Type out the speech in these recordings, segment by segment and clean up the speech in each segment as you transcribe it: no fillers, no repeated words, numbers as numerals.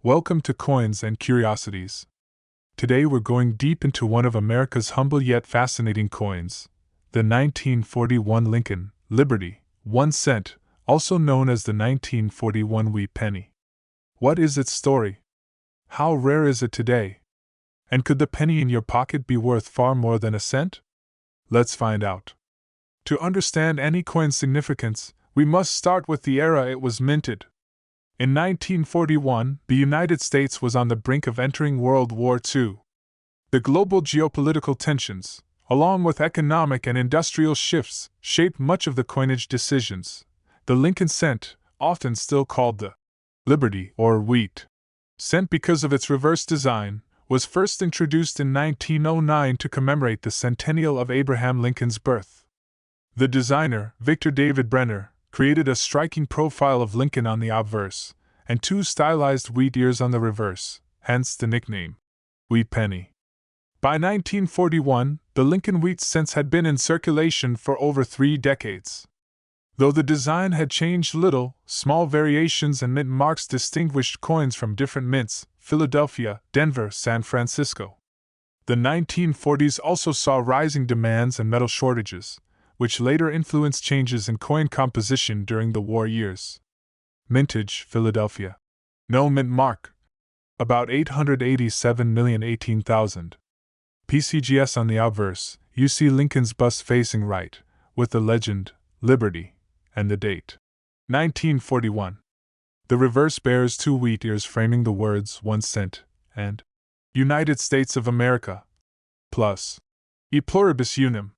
Welcome to Coins and Curiosities. Today we're going deep into one of America's humble yet fascinating coins, the 1941 Lincoln Liberty 1 cent, also known as the 1941 wheat penny. What is its story? How rare is it today? And could the penny in your pocket be worth far more than a cent? Let's find out. To understand any coin's significance, we must start with the era it was minted. In 1941, the United States was on the brink of entering World War II. The global geopolitical tensions, along with economic and industrial shifts, shaped much of the coinage decisions. The Lincoln cent, often still called the Liberty or wheat cent because of its reverse design, was first introduced in 1909 to commemorate the centennial of Abraham Lincoln's birth. The designer, Victor David Brenner, created a striking profile of Lincoln on the obverse, and two stylized wheat ears on the reverse, hence the nickname, wheat penny. By 1941, the Lincoln wheat cents had been in circulation for over 3 decades. Though the design had changed little, small variations and mint marks distinguished coins from different mints, Philadelphia, Denver, San Francisco. The 1940s also saw rising demands and metal shortages, which later influenced changes in coin composition during the war years. Mintage, Philadelphia. No mint mark. About 887,018,000. PCGS on the obverse, you see Lincoln's bust facing right, with the legend, Liberty, and the date, 1941. The reverse bears 2 wheat ears framing the words 1 cent and United States of America, plus E pluribus unum.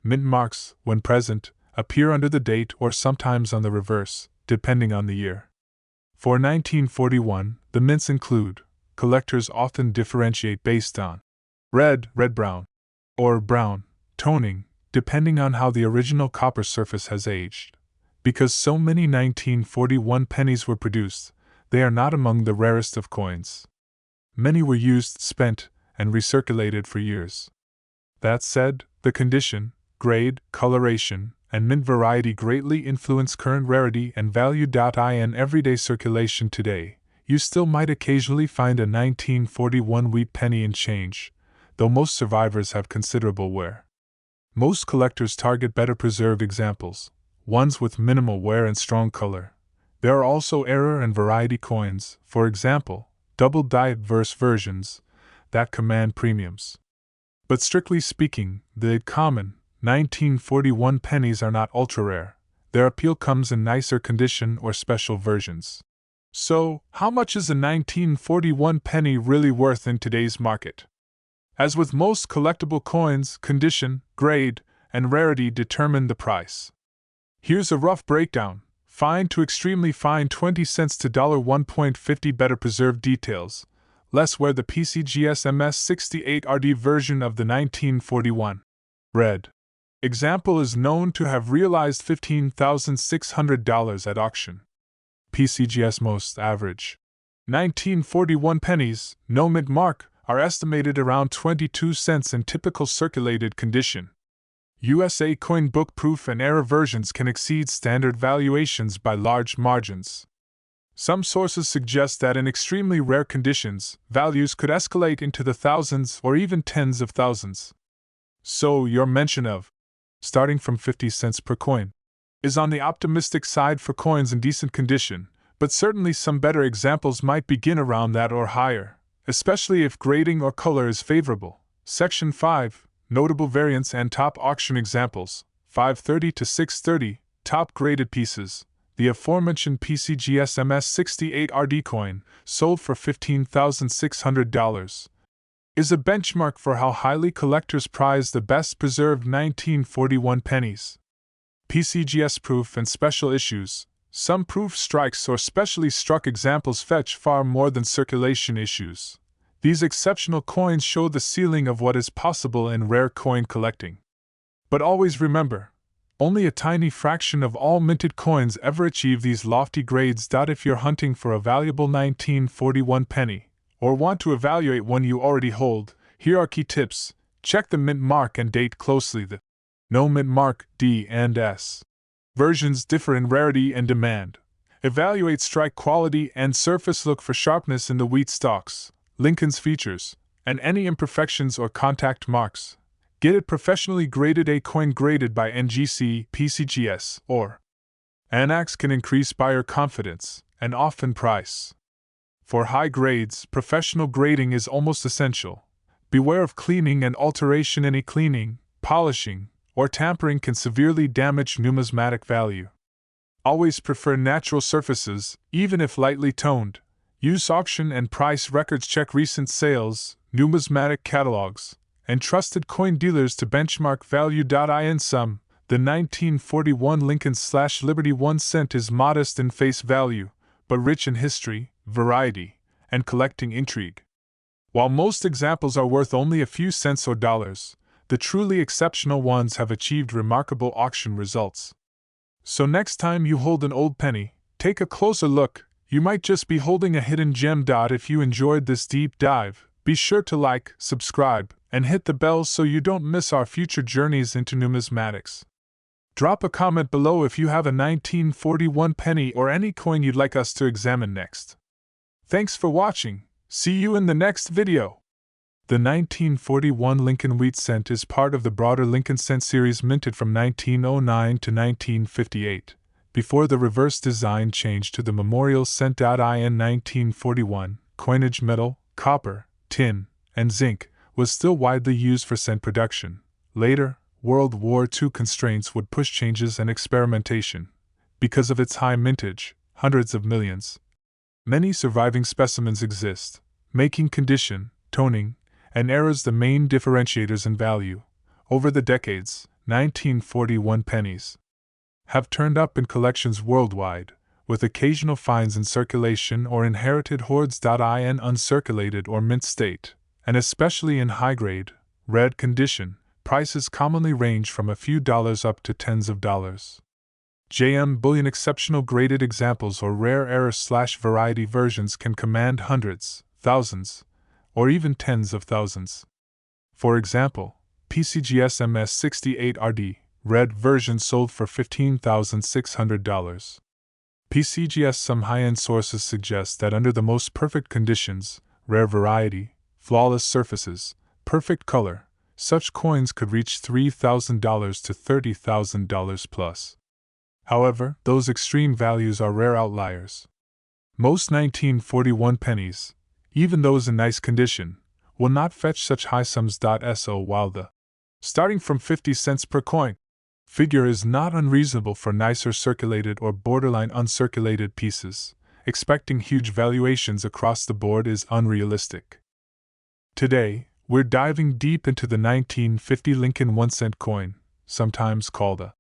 Mint marks, when present, appear under the date or sometimes on the reverse, depending on the year. For 1941, the mints include, collectors often differentiate based on red-brown, or brown toning, depending on how the original copper surface has aged. Because so many 1941 pennies were produced, they are not among the rarest of coins. Many were used, spent, and recirculated for years. That said, the condition, grade, coloration, and mint variety greatly influence current rarity and value. In everyday circulation today, you still might occasionally find a 1941 wheat penny in change, though most survivors have considerable wear. Most collectors target better preserved examples, ones with minimal wear and strong color. There are also error and variety coins, for example, double-diet verse versions, that command premiums. But strictly speaking, the common 1941 pennies are not ultra-rare. Their appeal comes in nicer condition or special versions. So, how much is a 1941 penny really worth in today's market? As with most collectible coins, condition, grade, and rarity determine the price. Here's a rough breakdown: fine to extremely fine 20 cents to $1.50. Better preserved details, less wear. The PCGS MS68 RD version of the 1941 red example is known to have realized $15,600 at auction. PCGS most average 1941 pennies, no mint mark, are estimated around 22 cents in typical circulated condition. USA coin book proof and error versions can exceed standard valuations by large margins. Some sources suggest that in extremely rare conditions, values could escalate into the thousands or even tens of thousands. So, your mention of starting from 50 cents per coin is on the optimistic side for coins in decent condition, but certainly some better examples might begin around that or higher, especially if grading or color is favorable. Section 5. Notable variants and top auction examples, 530 to 630, top graded pieces. The aforementioned PCGS MS68 RD coin, sold for $15,600, is a benchmark for how highly collectors prize the best preserved 1941 pennies. PCGS proof and special issues. Some proof strikes or specially struck examples fetch far more than circulation issues. These exceptional coins show the ceiling of what is possible in rare coin collecting. But always remember, only a tiny fraction of all minted coins ever achieve these lofty grades. If you're hunting for a valuable 1941 penny, or want to evaluate one you already hold, here are key tips. Check the mint mark and date closely. The no mint mark D and S versions differ in rarity and demand. Evaluate strike quality and surface look for sharpness in the wheat stalks, Lincoln's features, and any imperfections or contact marks. Get it professionally graded. A coin graded by NGC, PCGS, or ANAX can increase buyer confidence and often price. For high grades, professional grading is almost essential. Beware of cleaning and alteration. Any cleaning, polishing, or tampering can severely damage numismatic value. Always prefer natural surfaces, even if lightly toned. Use auction and price records. Check recent sales, numismatic catalogs, and trusted coin dealers to benchmark value. In sum, the 1941 Lincoln/Liberty 1 cent is modest in face value, but rich in history, variety, and collecting intrigue. While most examples are worth only a few cents or dollars, the truly exceptional ones have achieved remarkable auction results. So next time you hold an old penny, take a closer look. You might just be holding a hidden gem. If you enjoyed this deep dive, be sure to like, subscribe, and hit the bell so you don't miss our future journeys into numismatics. Drop a comment below if you have a 1941 penny or any coin you'd like us to examine next. Thanks for watching. See you in the next video. The 1941 Lincoln Wheat Cent is part of the broader Lincoln Cent series minted from 1909 to 1958, before the reverse design changed to the Memorial Cent. In 1941, coinage metal, copper, tin, and zinc was still widely used for cent production. Later, World War II constraints would push changes and experimentation. Because of its high mintage, hundreds of millions. Many surviving specimens exist, making condition, toning, and errors the main differentiators in value. Over the decades, 1941 pennies have turned up in collections worldwide, with occasional finds in circulation or inherited hoards. In uncirculated or mint state, and especially in high-grade, red condition, prices commonly range from a few dollars up to tens of dollars. Bullion exceptional graded examples or rare error/variety versions can command hundreds, thousands, or even tens of thousands. For example, PCGS MS68RD, red version sold for $15,600. PCGS. Some high-end sources suggest that under the most perfect conditions, rare variety, flawless surfaces, perfect color, such coins could reach $3,000 to $30,000 plus. However, those extreme values are rare outliers. Most 1941 pennies, even those in nice condition, will not fetch such high sums. While the starting from 50 cents per coin figure is not unreasonable for nicer circulated or borderline uncirculated pieces, expecting huge valuations across the board is unrealistic. Today, we're diving deep into the 1950 Lincoln 1 cent coin, sometimes called a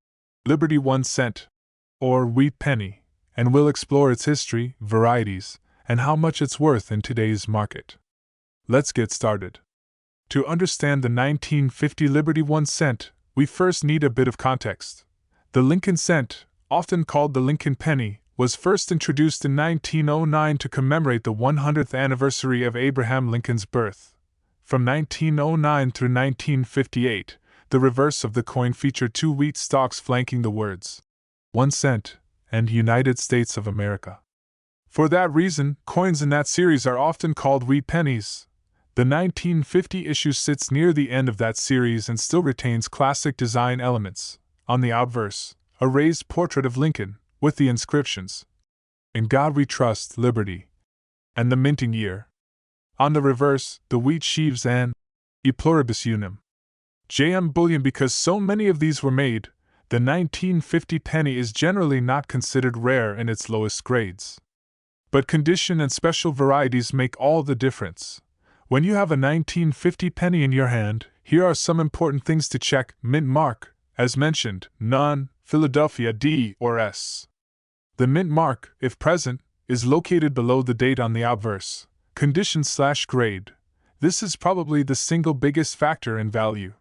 Liberty 1 cent, or wheat penny, and we'll explore its history, varieties, and how much it's worth in today's market. Let's get started. To understand the 1950 Liberty 1 cent, we first need a bit of context. The Lincoln cent, often called the Lincoln penny, was first introduced in 1909 to commemorate the 100th anniversary of Abraham Lincoln's birth. From 1909 through 1958, the reverse of the coin featured two wheat stalks flanking the words 1 cent and United States of America. For that reason, coins in that series are often called wheat pennies. The 1950 issue sits near the end of that series and still retains classic design elements. On the obverse, a raised portrait of Lincoln, with the inscriptions, "In God We Trust, Liberty," and the minting year. On the reverse, the wheat sheaves and "E pluribus unum." Bullion. Because so many of these were made, the 1950 penny is generally not considered rare in its lowest grades. But condition and special varieties make all the difference. When you have a 1950 penny in your hand, here are some important things to check. Mint mark, as mentioned, none, Philadelphia D or S. The mint mark, if present, is located below the date on the obverse. Condition/grade. This is probably the single biggest factor in value.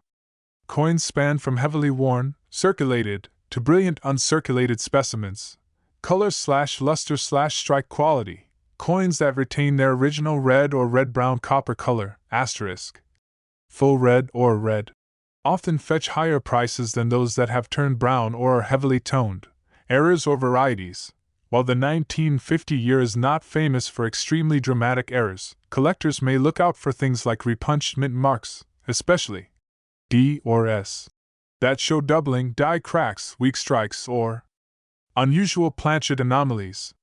Coins span from heavily worn, circulated, to brilliant uncirculated specimens. Color/luster/strike quality. Coins that retain their original red or red-brown copper color, asterisk, full red or red, often fetch higher prices than those that have turned brown or are heavily toned. Errors or varieties. While the 1950 year is not famous for extremely dramatic errors, collectors may look out for things like repunched mint marks, especially D or S, that show doubling, die cracks, weak strikes, or unusual planchet anomalies.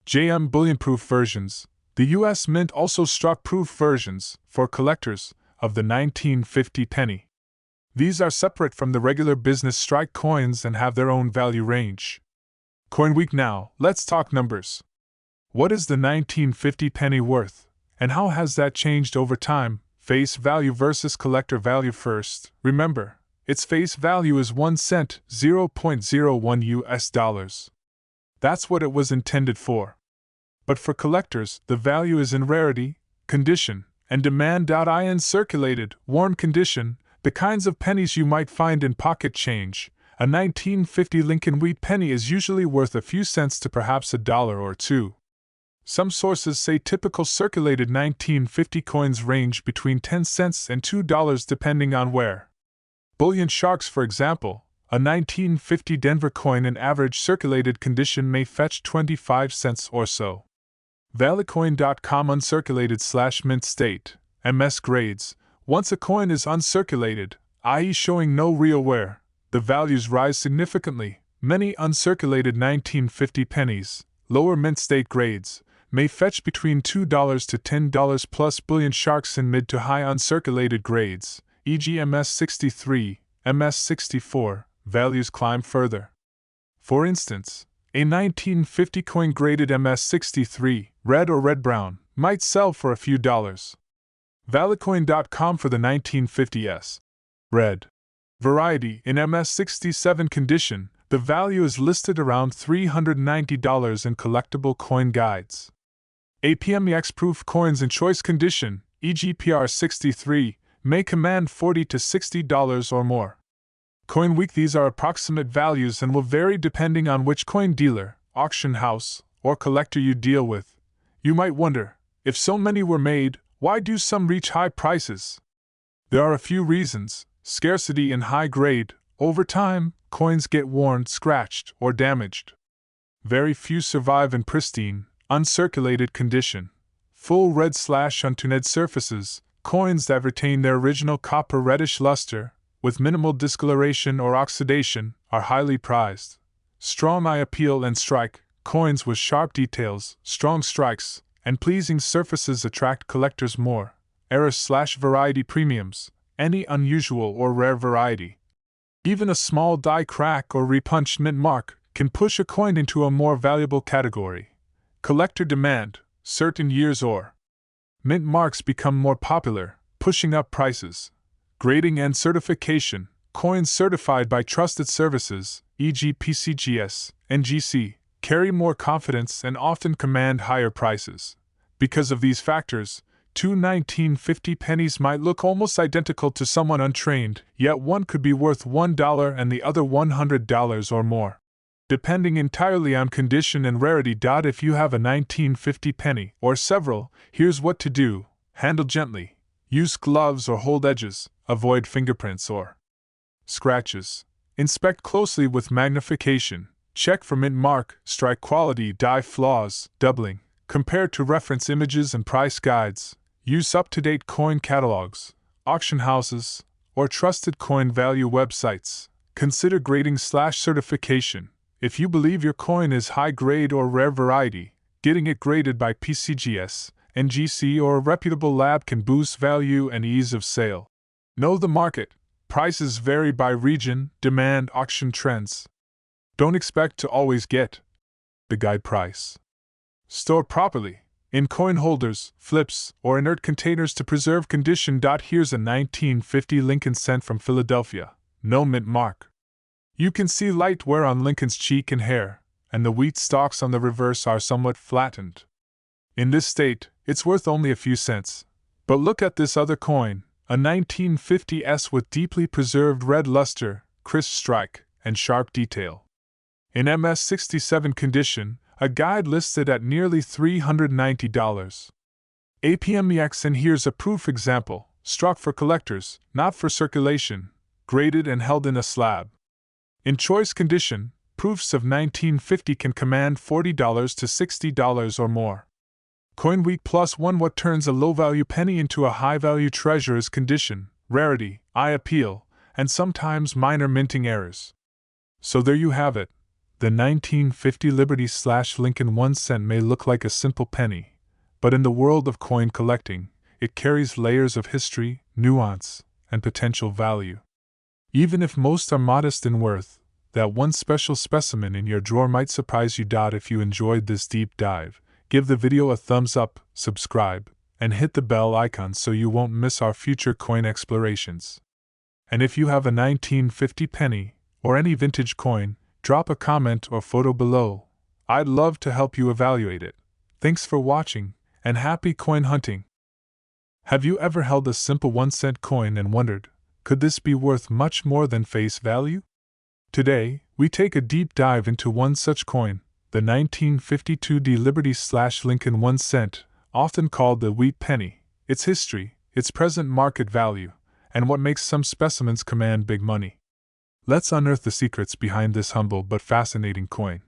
JM bullion-proof versions. The U.S. Mint also struck proof versions, for collectors, of the 1950 penny. These are separate from the regular business strike coins and have their own value range. Coin week now, let's talk numbers. What is the 1950 penny worth, and how has that changed over time? Face value versus collector value first. Remember, its face value is 1 cent, $0.01 US. That's what it was intended for. But for collectors, the value is in rarity, condition, and demand. In circulated, worn condition, the kinds of pennies you might find in pocket change. A 1950 Lincoln wheat penny is usually worth a few cents to perhaps $1 or $2. Some sources say typical circulated 1950 coins range between 10 cents and $2 depending on where. Bullion sharks, for example, a 1950 Denver coin in average circulated condition may fetch 25 cents or so. Valuecoin.com uncirculated/mint state, MS grades. Once a coin is uncirculated, i.e. showing no real wear, the values rise significantly. Many uncirculated 1950 pennies, lower mint state grades, may fetch between $2 to $10 plus. Bullion sharks in mid to high uncirculated grades, e.g. MS63, MS64, values climb further. For instance, a 1950 coin graded MS63, red or red-brown, might sell for a few dollars. Valuecoin.com for the 1950s. Red variety in MS67 condition, the value is listed around $390 in collectible coin guides. APMEX proof coins in choice condition, e.g. PR63, may command $40 to $60 or more. Coin week. These are approximate values and will vary depending on which coin dealer, auction house, or collector you deal with. You might wonder, if so many were made, why do some reach high prices? There are a few reasons. Scarcity in high grade. Over time, coins get worn, scratched, or damaged. Very few survive in pristine, uncirculated condition. Full red/untuned surfaces, coins that retain their original copper reddish luster, with minimal discoloration or oxidation, are highly prized. Strong eye appeal and strike, coins with sharp details, strong strikes, and pleasing surfaces attract collectors more. Error/variety premiums, any unusual or rare variety. Even a small die crack or repunched mint mark can push a coin into a more valuable category. Collector demand, certain years or mint marks become more popular, pushing up prices. Grading and certification, coins certified by trusted services, e.g. PCGS, NGC, carry more confidence and often command higher prices. Because of these factors, two 1950 pennies might look almost identical to someone untrained, yet one could be worth $1 and the other $100 or more. Depending entirely on condition and rarity. If you have a 1950 penny, or several, here's what to do. Handle gently. Use gloves or hold edges. Avoid fingerprints or scratches. Inspect closely with magnification. Check for mint mark, strike quality, die flaws, doubling. Compare to reference images and price guides. Use up-to-date coin catalogs, auction houses, or trusted coin value websites. Consider grading/certification. If you believe your coin is high grade or rare variety, getting it graded by PCGS, NGC, or a reputable lab can boost value and ease of sale. Know the market. Prices vary by region, demand, auction trends. Don't expect to always get the guide price. Store properly, in coin holders, flips, or inert containers to preserve condition. Here's a 1950 Lincoln cent from Philadelphia. No mint mark. You can see light wear on Lincoln's cheek and hair, and the wheat stalks on the reverse are somewhat flattened. In this state, it's worth only a few cents. But look at this other coin, a 1950s with deeply preserved red luster, crisp strike, and sharp detail. In MS67 condition, a guide listed at nearly $390. APMEX, and here's a proof example, struck for collectors, not for circulation, graded and held in a slab. In choice condition, proofs of 1950 can command $40 to $60 or more. Coin week +1. What turns a low-value penny into a high-value treasure is condition, rarity, eye appeal, and sometimes minor minting errors. So there you have it. The 1950 Liberty/Lincoln 1 cent may look like a simple penny, but in the world of coin collecting, it carries layers of history, nuance, and potential value. Even if most are modest in worth, that one special specimen in your drawer might surprise you. If you enjoyed this deep dive, give the video a thumbs up, subscribe, and hit the bell icon so you won't miss our future coin explorations. And if you have a 1950 penny, or any vintage coin, drop a comment or photo below. I'd love to help you evaluate it. Thanks for watching, and happy coin hunting! Have you ever held a simple 1-cent coin and wondered, could this be worth much more than face value? Today, we take a deep dive into one such coin, the 1952 Liberty/Lincoln 1 cent, often called the wheat penny, its history, its present market value, and what makes some specimens command big money. Let's unearth the secrets behind this humble but fascinating coin.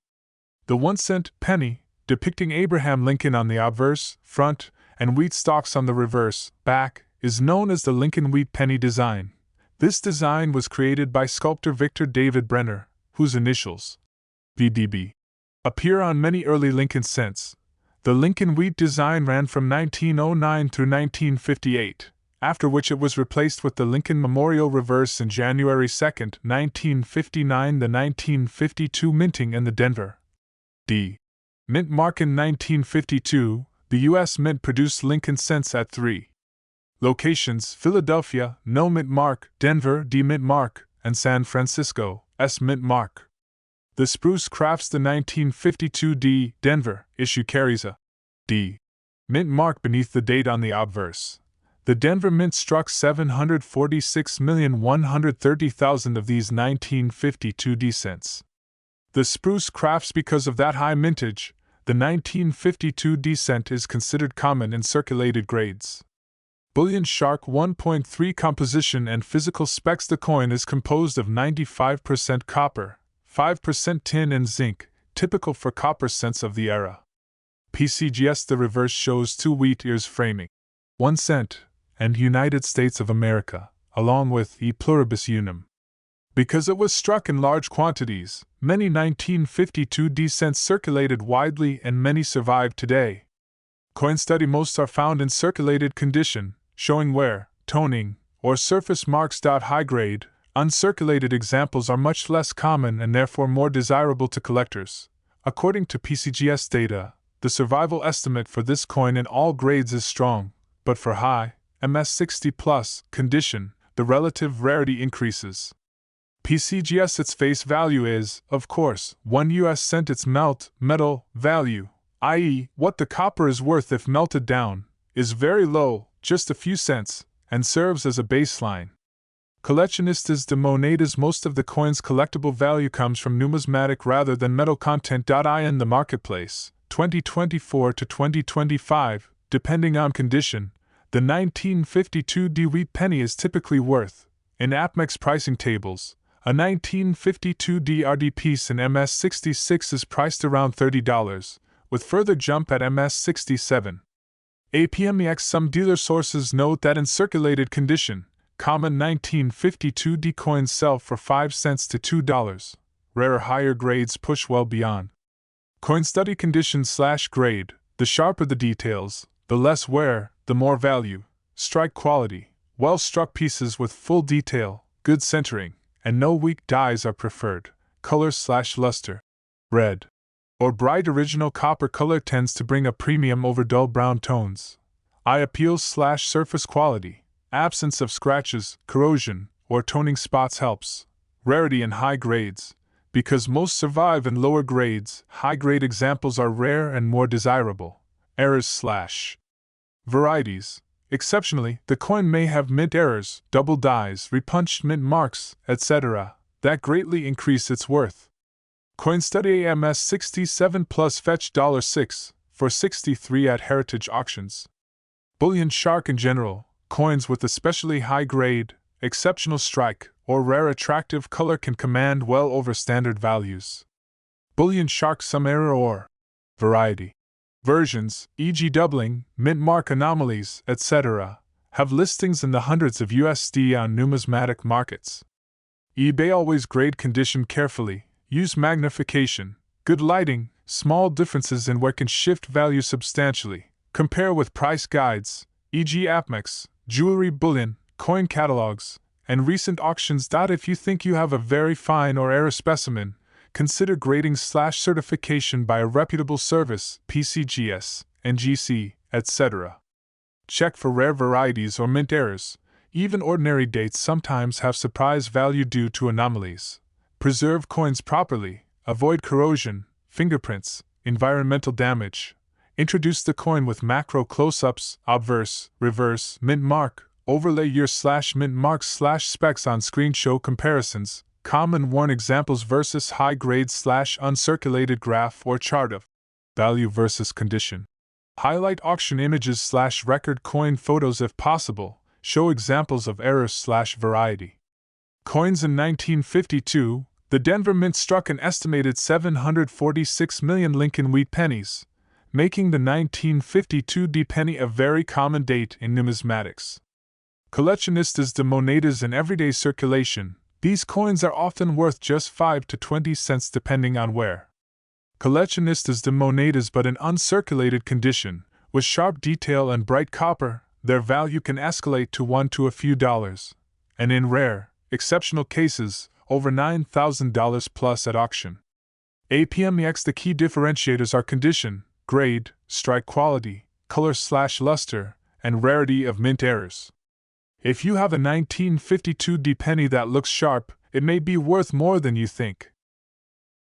The 1-cent penny, depicting Abraham Lincoln on the obverse, front, and wheat stalks on the reverse, back, is known as the Lincoln wheat penny design. This design was created by sculptor Victor David Brenner, whose initials, VDB, appear on many early Lincoln cents. The Lincoln wheat design ran from 1909 through 1958. After which it was replaced with the Lincoln Memorial reverse in January 2, 1959. The 1952 minting and the Denver D. Mint mark. In 1952, the U.S. Mint produced Lincoln cents at 3 locations: Philadelphia, no mint mark; Denver, D mint mark; and San Francisco, S mint mark. The Spruce Crafts, the 1952 D. Denver issue, carries a D. mint mark beneath the date on the obverse. The Denver Mint struck 746,130,000 of these 1952 D cents. The Spruce Crafts, because of that high mintage, the 1952 D cent is considered common in circulated grades. Bullion Shark 1.3 composition and physical specs. The coin is composed of 95% copper, 5% tin and zinc, typical for copper cents of the era. PCGS. The reverse shows 2 wheat ears framing 1 cent and United States of America, along with E pluribus unum. Because it was struck in large quantities, many 1952 D cents circulated widely and many survive today. Coin study. Most are found in circulated condition, showing wear, toning, or surface marks. High grade, uncirculated examples are much less common and therefore more desirable to collectors. According to PCGS data, the survival estimate for this coin in all grades is strong, but for high, MS60+ condition, the relative rarity increases. PCGS. Its face value is, of course, 1 US cent. Its metal value, i.e., what the copper is worth if melted down, is very low, just a few cents, and serves as a baseline. Collectionistas de monedas. Most of the coin's collectible value comes from numismatic rather than metal content. In the marketplace, 2024 to 2025, depending on condition, the 1952 D wheat penny is typically worth, in APMEX pricing tables, a 1952 DRD piece in MS66 is priced around $30, with further jump at MS67. APMEX. Some dealer sources note that in circulated condition, common 1952 D coins sell for 5 cents to $2. Rarer higher grades push well beyond. Coin study condition/grade. The sharper the details, the less wear, the more value. Strike quality. Well-struck pieces with full detail, good centering, and no weak dyes are preferred. Color/luster. Red or bright original copper color tends to bring a premium over dull brown tones. Eye appeal/surface quality. Absence of scratches, corrosion, or toning spots helps. Rarity in high grades. Because most survive in lower grades, high-grade examples are rare and more desirable. Errors/varieties. Exceptionally, the coin may have mint errors, double dyes, repunched mint marks, etc., that greatly increase its worth. Coin study AMS 67 plus fetch $6 for 63 at heritage auctions. Bullion Shark. In general, coins with especially high grade, exceptional strike, or rare attractive color can command well over standard values. bullion shark some error or variety. Versions, e.g. doubling, mint mark anomalies, etc., have listings in the hundreds of USD on numismatic markets. eBay always grade condition carefully, use magnification, good lighting, small differences in where can shift value substantially. Compare with price guides, e.g. AppMex, jewelry bullion, coin catalogs, and recent auctions. If you think you have a very fine or rare specimen, consider grading/certification by a reputable service, PCGS, NGC, etc. Check for rare varieties or mint errors. Even ordinary dates sometimes have surprise value due to anomalies. Preserve coins properly, avoid corrosion, fingerprints, environmental damage. Introduce the coin with macro close-ups, obverse, reverse, mint mark, overlay your /mint marks/specs on screen, show comparisons, common worn examples versus high-grade /uncirculated graph or chart of value versus condition. Highlight auction images/record coin photos if possible, show examples of errors/variety. Coins in 1952, the Denver Mint struck an estimated 746 million Lincoln wheat pennies, making the 1952 D penny a very common date in numismatics. Coleccionistas de monedas in everyday circulation, these coins are often worth just 5 to 20 cents depending on where. Coleccionistas de monedas but in uncirculated condition, with sharp detail and bright copper, their value can escalate to $1 to a few dollars, and in rare, exceptional cases, over $9,000 plus at auction. APMEX. The key differentiators are condition, grade, strike quality, color/luster, and rarity of mint errors. If you have a 1952 D penny that looks sharp, it may be worth more than you think.